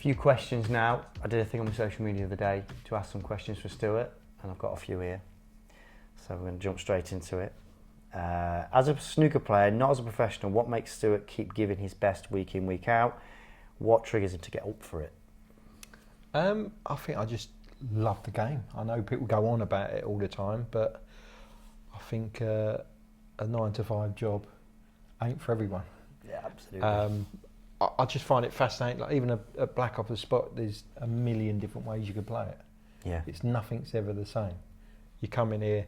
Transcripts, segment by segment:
few questions now. I did a thing on my social media the other day to ask some questions for Stuart, and I've got a few here. So we're going to jump straight into it. As a snooker player, not as a professional, what makes Stuart keep giving his best week in, week out? What triggers him to get up for it? I think I just love the game. I know people go on about it all the time, but I think a 9-to-5 job ain't for everyone. Yeah, absolutely. I just find it fascinating. Like even a black off the spot, there's a million different ways you could play it. Yeah. It's nothing's ever the same. You come in here,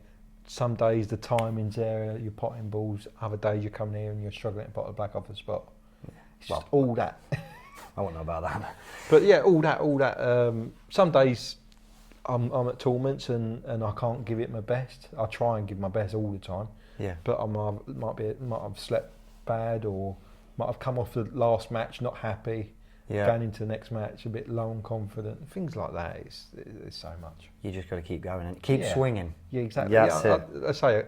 some days the timing's there, you're potting balls. Other days you come in here and you're struggling to pot a black off the spot. Yeah. It's just all that. I won't know about that. But yeah, all that. Some days I'm at tournaments and I can't give it my best. I try and give my best all the time. Yeah. But I might have slept bad, or might have come off the last match not happy. Yeah. Going into the next match a bit low and confident. Things like that. It's so much. You just got to keep going and keep swinging. Yeah, exactly. Yeah, that's it. I say,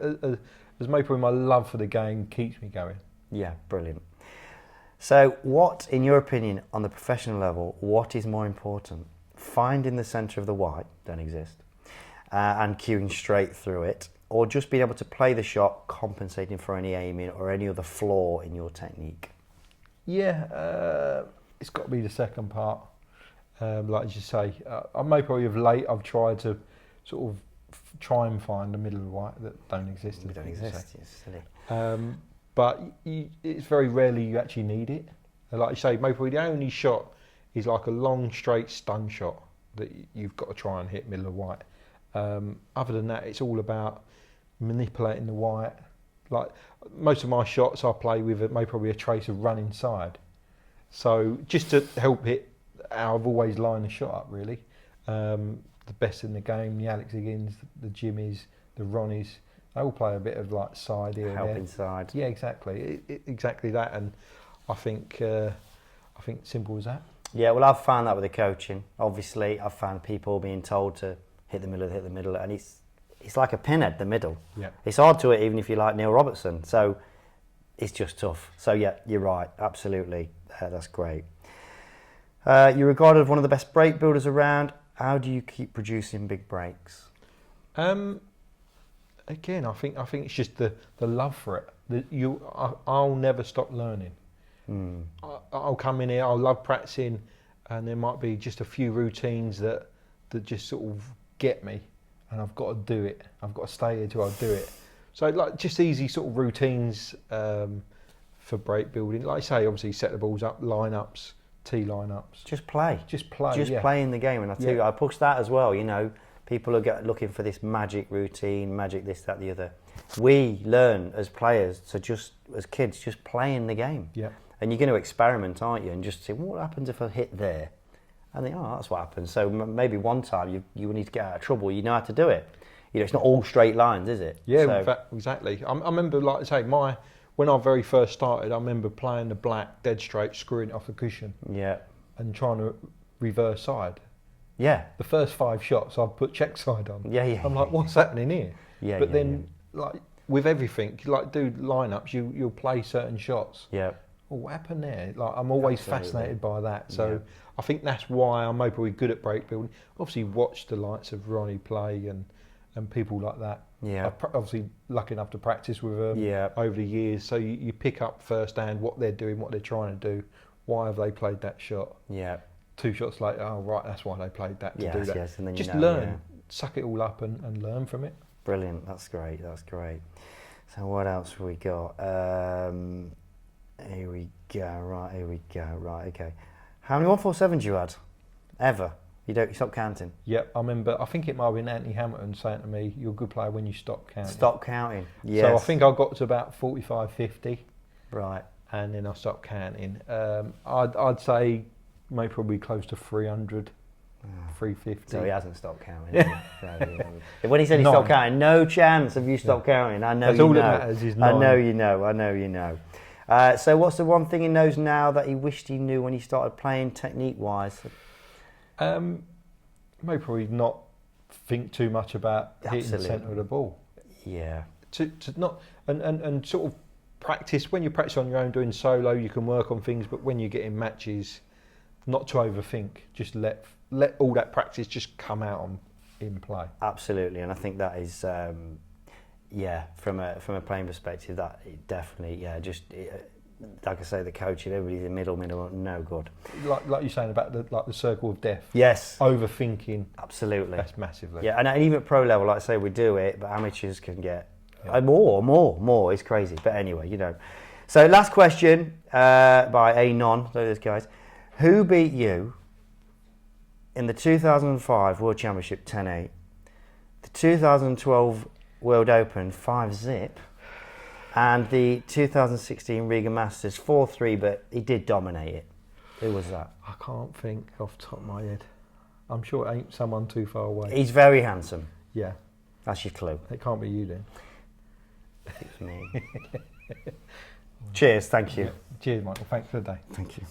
as maybe my love for the game keeps me going. Yeah, brilliant. So what, in your opinion, on the professional level, what is more important? Finding the centre of the white, don't exist, and cueing straight through it, or just being able to play the shot, compensating for any aiming or any other flaw in your technique? Yeah, it's got to be the second part. Like you say, maybe of late I've tried to sort of try and find the middle of the white that don't exist. They don't exist, it's silly. But it's very rarely you actually need it. Like you say, maybe the only shot is like a long straight stun shot that you've got to try and hit middle of white. Other than that, it's all about manipulating the white. Like most of my shots I play with probably a trace of run inside. So just to help it, I've always lined the shot up really. The best in the game, the Alex Higgins, the Jimmies, the Ronnies, they all play a bit of like side here. Help inside. Yeah, exactly. Exactly that, and I think simple as that. Yeah, well, I've found that with the coaching. Obviously, I've found people being told to hit the middle, and it's like a pinhead, the middle. Yeah. It's hard to hit, even if you like Neil Robertson. So it's just tough. So yeah, you're right. Absolutely, that's great. You're regarded as one of the best break builders around. How do you keep producing big breaks? Again, I think it's just the love for it. I'll never stop learning. I'll come in here, I'll love practicing, and there might be just a few routines that just sort of get me, and I've got to do it. I've got to stay here till I do it. So like just easy sort of routines for break building. Like I say, obviously set the balls up, lineups, tee lineups. Just play. Just play. Just playing the game. And I tell you, I push that as well. You know, people are looking for this magic routine, magic this, that, the other. We learn as players to as kids, just playing the game. Yeah. And you're going to experiment, aren't you? And just say, what happens if I hit there? And think, oh, that's what happens. So maybe one time you will need to get out of trouble. You know how to do it. You know, it's not all straight lines, is it? Yeah, so, in fact, exactly. I remember, like I say, when I very first started, I remember playing the black dead straight, screwing it off the cushion. Yeah. And trying to reverse side. Yeah. The first 5 shots, I've put check side on. Yeah. I'm like, what's happening here? Yeah. But then, like with everything, like do lineups, you'll play certain shots. Yeah. Well, what happened there? Like I'm always fascinated by that. So I think that's why I'm probably good at break building. Obviously, watch the likes of Ronnie play and people like that. Yeah. I'm obviously lucky enough to practice with them over the years. So you pick up firsthand what they're doing, what they're trying to do. Why have they played that shot? Yeah. 2 shots later, oh right, that's why they played that to do that. Yes, and then just learn, suck it all up and learn from it. Brilliant. That's great. So what else have we got? Here we go. Right. Okay. How many 147s you had? Ever? You stopped counting? Yep. I remember. I think it might have been Anthony Hamilton saying to me, "You're a good player when you stop counting." Stop counting. Yes. So I think I got to about 45, 50. Right. And then I stopped counting. I'd say maybe probably close to 300. 350. So he hasn't stopped counting. When he said he stopped counting, no chance of you stopped counting. I know That's you all know. that matters is 9. I know you know. So what's the one thing he knows now that he wished he knew when he started playing technique-wise? Maybe probably not think too much about hitting the centre of the ball. Yeah. To not and sort of practice. When you practice on your own doing solo, you can work on things. But when you get in matches, not to overthink. Just let all that practice just come out in play. Absolutely, and I think that is, from a playing perspective, that it definitely, like I say, the coaching, everybody's in middle, no good. Like you're saying about the circle of death. Yes. Overthinking. Absolutely. That's massively. Yeah, and even at pro level, like I say, we do it, but amateurs can get more. It's crazy. But anyway, So last question by Anon, those guys. Who beat you in the 2005 World Championship 10-8, the 2012 World Open 5-zip, and the 2016 Riga Masters 4-3, but he did dominate it? Who was that? I can't think off the top of my head. I'm sure it ain't someone too far away. He's very handsome. Yeah. That's your clue. It can't be you then. It's me. Cheers, thank you. Yeah. Cheers, Michael. Thanks for the day. Thank you.